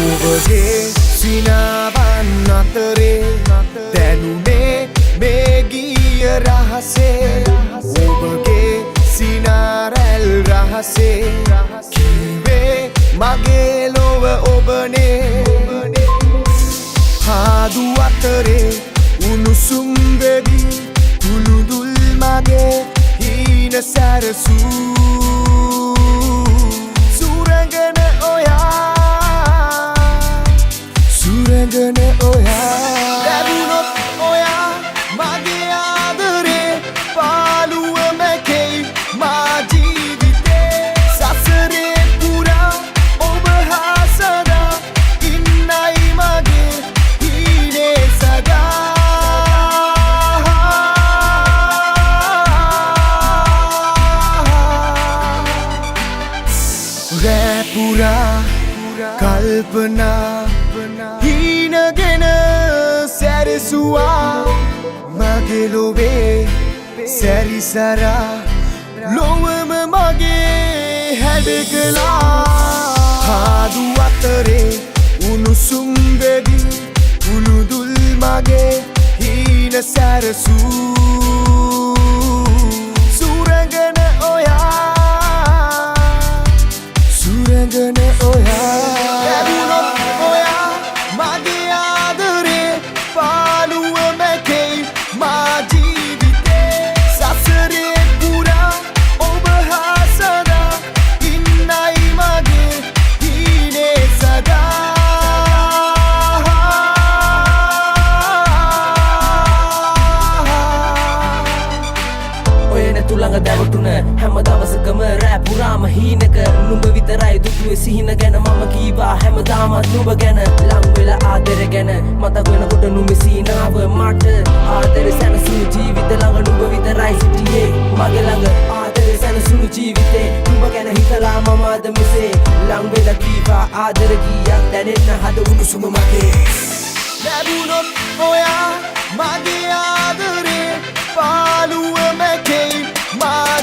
ඔබගේ සිනාවන් අතරේ දැනුනේ මේ ගීය රහසේ ඔබගේ සිනාරැල් රහසේ කිව්වේ මගේ ලොව ඔබනේ හාදු අතරේ උණුසුම් වෙවි කුළුදුල් මගේ හීන සැරසූ සුරංගන ඔයා ලැබුණොත් ඔයා මගේ ආදරේ පාළුව මැකෙයි මා ජීවිතේ සසරේ පුරා ඔබ හා සදා ඉන්නයි මගේ හීනේ සදා රෑ පුරා කල්පනා හීනගෙන සැරසුවා මගේ ලොවේ සැරිසරා ලොවම මගේ හැඩ කළා හාදු අතරේ උණුසුම් වෙවි කුළුදුල් මගේ හීන සැරසූ සුරංගන ඔයා ලැබුණොත් ඔයා මගේ ආදරේ පාළුව මැකෙයි මා ජීවිතේ සසරේ පුරා ඔබ හා සදා ඉන්නයි මගේ හීනේ සදා ඔය නැතු ළඟ දැවටුන හැම දවසකම රෑ පුරාම හීනක නුඹ විතරයි දුටුවේ සිහින ගැන මම කීවා හැමදාමත් නුඹ ගැන ලං වෙලා ආදර ගැන මතක් වෙනකොට නුඹේ සීනාව මට ආදර සැනසුණු ජීවිත ළඟ නුඹ විතරයි සිටියේ මගේ ළඟ ආදර සැනසුණු ජීවිතේ නුඹ ගැන හිතලා මම අද මෙසේ ලං වෙලා කීවා ආදර ගීයක් දැනෙන්න හද උණුසුම මගේ ලැබුණොත් ඔයා මගේ ආදරේ පාළුව මැකෙයි මා